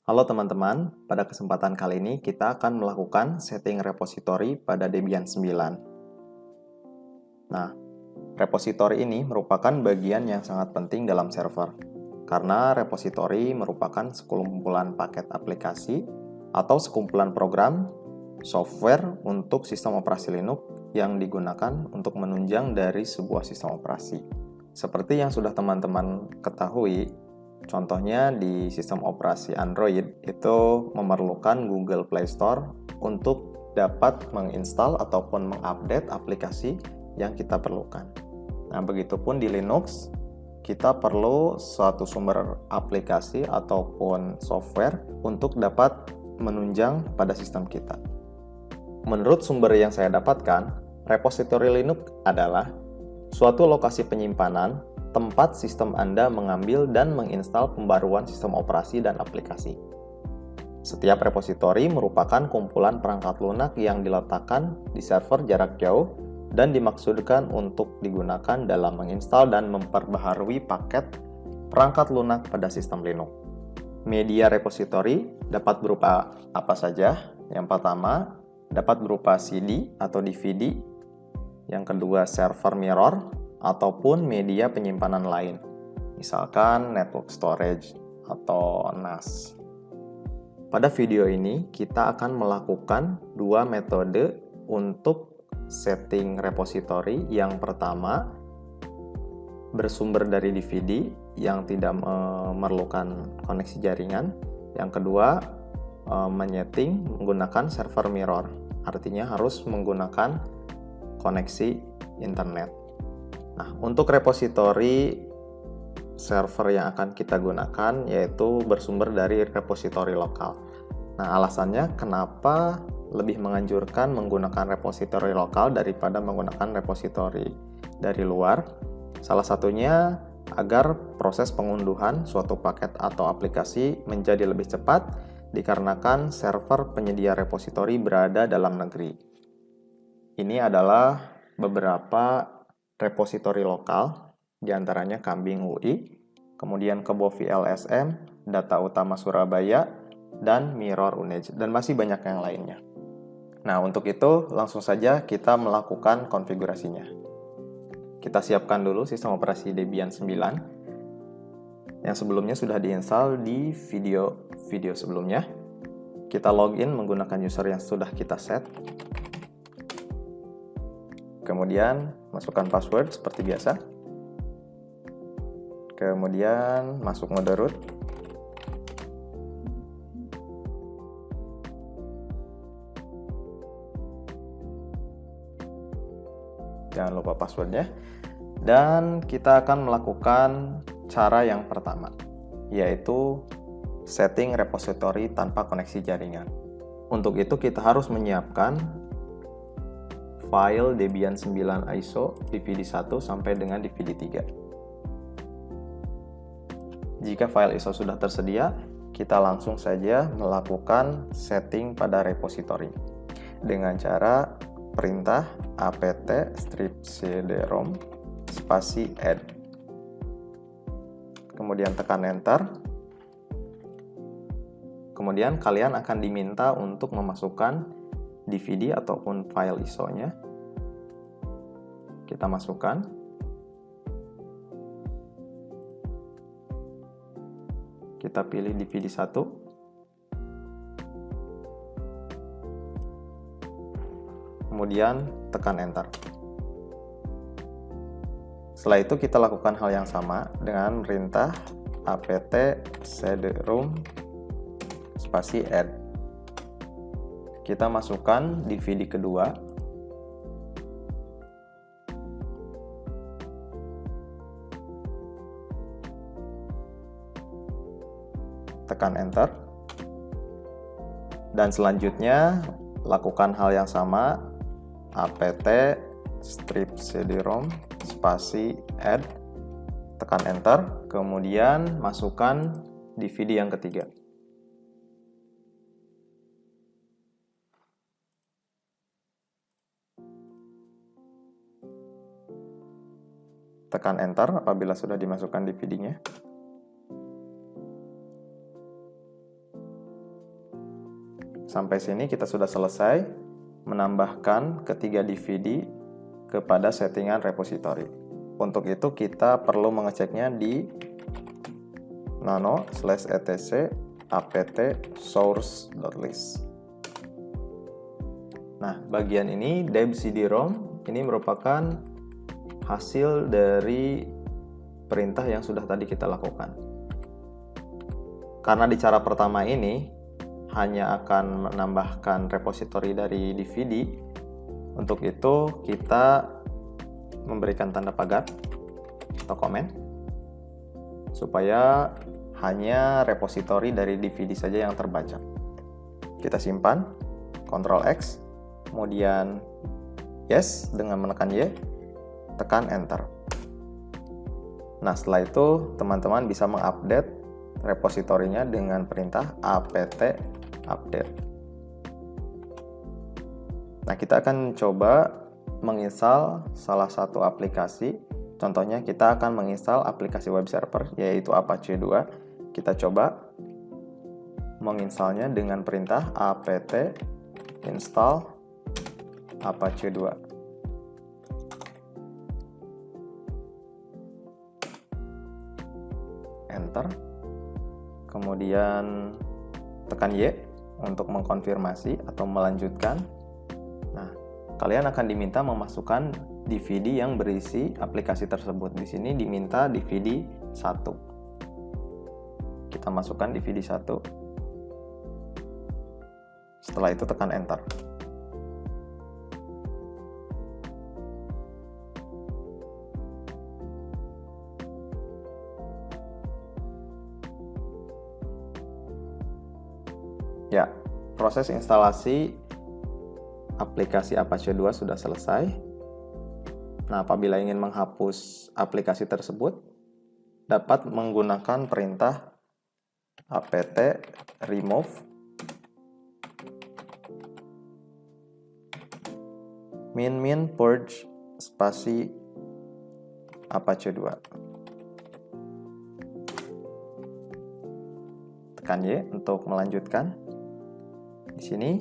Halo teman-teman, pada kesempatan kali ini kita akan melakukan setting repository pada Debian 9. Nah, repository ini merupakan bagian yang sangat penting dalam server, karena repository merupakan sekumpulan paket aplikasi atau sekumpulan program, software untuk sistem operasi Linux yang digunakan untuk menunjang dari sebuah sistem operasi. Seperti yang sudah teman-teman ketahui, contohnya di sistem operasi Android itu memerlukan Google Play Store untuk dapat menginstal ataupun mengupdate aplikasi yang kita perlukan. Nah, begitupun di Linux, kita perlu suatu sumber aplikasi ataupun software untuk dapat menunjang pada sistem kita. Menurut sumber yang saya dapatkan, repository Linux adalah suatu lokasi penyimpanan tempat sistem Anda mengambil dan menginstal pembaruan sistem operasi dan aplikasi. Setiap repositori merupakan kumpulan perangkat lunak yang diletakkan di server jarak jauh dan dimaksudkan untuk digunakan dalam menginstal dan memperbaharui paket perangkat lunak pada sistem Linux. Media repositori dapat berupa apa saja? Yang pertama, dapat berupa CD atau DVD. Yang kedua, server mirror ataupun media penyimpanan lain, misalkan network storage atau NAS. Pada video ini, kita akan melakukan dua metode untuk setting repository. Yang pertama, bersumber dari DVD yang tidak memerlukan koneksi jaringan. Yang kedua, menyeting menggunakan server mirror, artinya harus menggunakan koneksi internet. Nah, untuk repository server yang akan kita gunakan yaitu bersumber dari repository lokal. Nah, alasannya kenapa lebih menganjurkan menggunakan repository lokal daripada menggunakan repository dari luar? Salah satunya agar proses pengunduhan suatu paket atau aplikasi menjadi lebih cepat dikarenakan server penyedia repository berada dalam negeri. Ini adalah beberapa repository lokal, diantaranya Kambing UI, kemudian Kebo VLSM, Data Utama Surabaya, dan Mirror Unage, dan masih banyak yang lainnya. Nah, untuk itu langsung saja kita melakukan konfigurasinya. Kita siapkan dulu sistem operasi Debian 9 yang sebelumnya sudah diinstal di video sebelumnya. Kita login menggunakan user yang sudah kita set. Kemudian masukkan password seperti biasa. Kemudian masuk mode root. Jangan lupa passwordnya. Dan kita akan melakukan cara yang pertama, yaitu setting repository tanpa koneksi jaringan. Untuk itu kita harus menyiapkan file Debian 9 ISO DVD1 sampai dengan DVD3. Jika file ISO sudah tersedia, kita langsung saja melakukan setting pada repository dengan cara perintah apt strip cd-rom spasi add. Kemudian tekan enter. Kemudian kalian akan diminta untuk memasukkan DVD ataupun file ISO-nya. Kita masukkan. Kita pilih DVD1. Kemudian tekan enter. Setelah itu kita lakukan hal yang sama dengan perintah apt cd-rom spasi add. Kita masukkan DVD kedua. Tekan enter. Dan selanjutnya lakukan hal yang sama, apt strip cd-rom spasi add, tekan enter, kemudian masukkan DVD yang ketiga. Tekan enter apabila sudah dimasukkan DVD-nya. sampai sini kita sudah selesai menambahkan ketiga DVD kepada settingan repository. Untuk itu kita perlu mengeceknya di nano/etc apt source.list. Nah, bagian ini deb cd-rom ini merupakan hasil dari perintah yang sudah tadi kita lakukan. Karena di cara pertama ini hanya akan menambahkan repository dari DVD, untuk itu kita memberikan tanda pagar atau komen supaya hanya repository dari DVD saja yang terbaca. Kita simpan, Ctrl X, kemudian yes dengan menekan Y, tekan enter. Nah, setelah itu teman-teman bisa mengupdate repositorinya dengan perintah apt update. Nah, kita akan coba menginstal salah satu aplikasi. Contohnya kita akan menginstal aplikasi web server yaitu Apache 2. Kita coba menginstalnya dengan perintah apt install Apache 2. Enter. Kemudian tekan Y untuk mengkonfirmasi atau melanjutkan. Nah, kalian akan diminta memasukkan DVD yang berisi aplikasi tersebut. Di sini diminta DVD 1. Kita masukkan DVD 1. Setelah itu tekan enter. Ya, proses instalasi aplikasi Apache 2 sudah selesai. Nah, apabila ingin menghapus aplikasi tersebut, dapat menggunakan perintah apt remove min purge spasi Apache 2. Tekan Y untuk melanjutkan. Di sini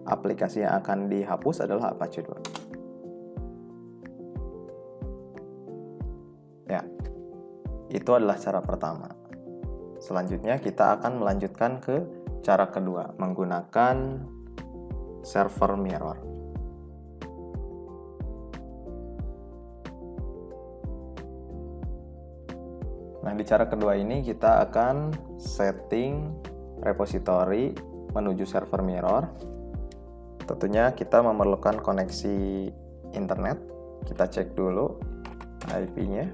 aplikasi yang akan dihapus adalah Apache 2. Ya, itu adalah cara pertama. Selanjutnya kita akan melanjutkan ke cara kedua, menggunakan server mirror. Nah, di cara kedua ini kita akan setting repository menuju server mirror. Tentunya kita memerlukan koneksi internet. Kita cek dulu IP-nya.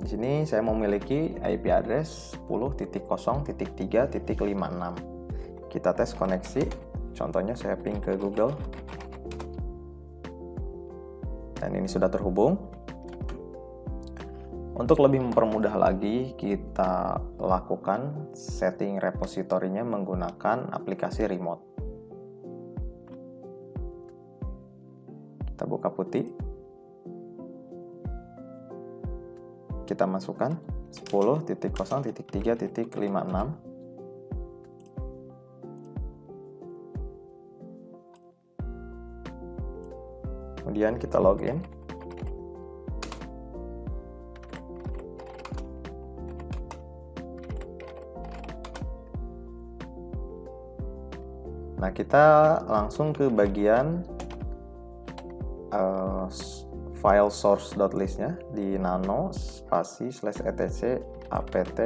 Di sini saya memiliki IP address 10.0.3.56. Kita tes koneksi. Contohnya saya ping ke Google. Dan ini sudah terhubung. Untuk lebih mempermudah lagi, kita lakukan setting repositorinya menggunakan aplikasi remote. Kita buka putih. Kita masukkan 10.0.3.56. Kemudian kita login. Nah, kita langsung ke bagian file source.list-nya di nano spasi /etc apt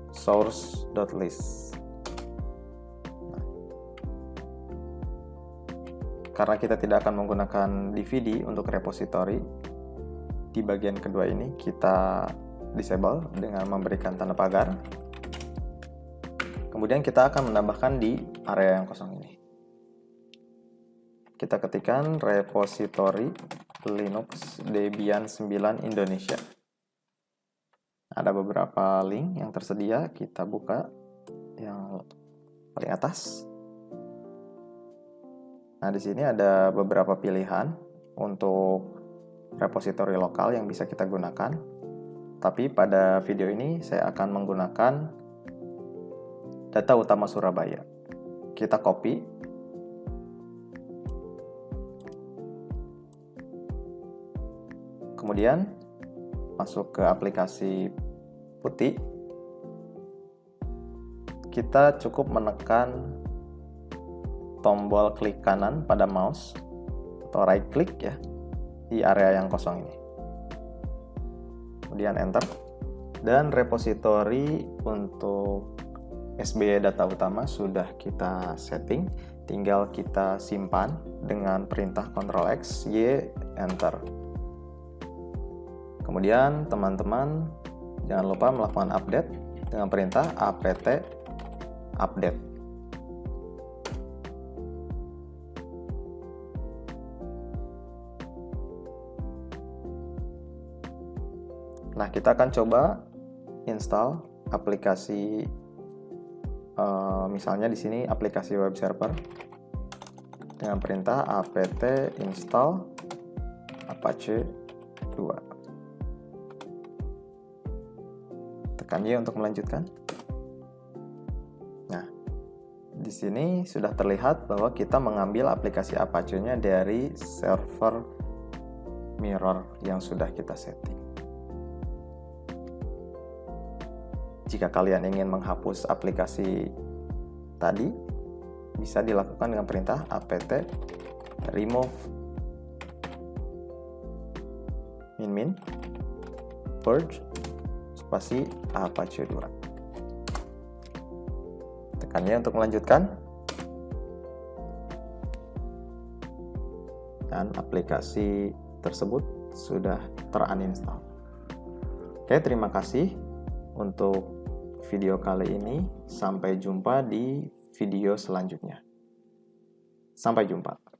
source.list. Nah, karena kita tidak akan menggunakan DVD untuk repository, di bagian kedua ini kita disable dengan memberikan tanda pagar. Kemudian kita akan menambahkan di area yang kosong ini. Kita ketikkan repository Linux Debian 9 Indonesia. Ada beberapa link yang tersedia, kita buka yang paling atas. Nah, di sini ada beberapa pilihan untuk repository lokal yang bisa kita gunakan. Tapi pada video ini saya akan menggunakan data utama Surabaya. Kita copy. Kemudian masuk ke aplikasi putih. Kita cukup menekan tombol klik kanan pada mouse atau right click ya di area yang kosong ini. Kemudian enter. Dan repositori untuk SBY data utama sudah kita setting, tinggal kita simpan dengan perintah Ctrl X, Y, enter. Kemudian teman-teman jangan lupa melakukan update dengan perintah apt update. Nah, kita akan coba install aplikasi, misalnya di sini aplikasi web server dengan perintah apt install Apache 2. Tekan Y untuk melanjutkan. Nah, di sini sudah terlihat bahwa kita mengambil aplikasi Apache-nya dari server mirror yang sudah kita setting. Jika kalian ingin menghapus aplikasi tadi, bisa dilakukan dengan perintah apt remove min purge spasi Apache 2. Tekan Y untuk melanjutkan. Dan aplikasi tersebut sudah teruninstall. Oke, terima kasih untuk video kali ini. Sampai jumpa di video selanjutnya. Sampai jumpa.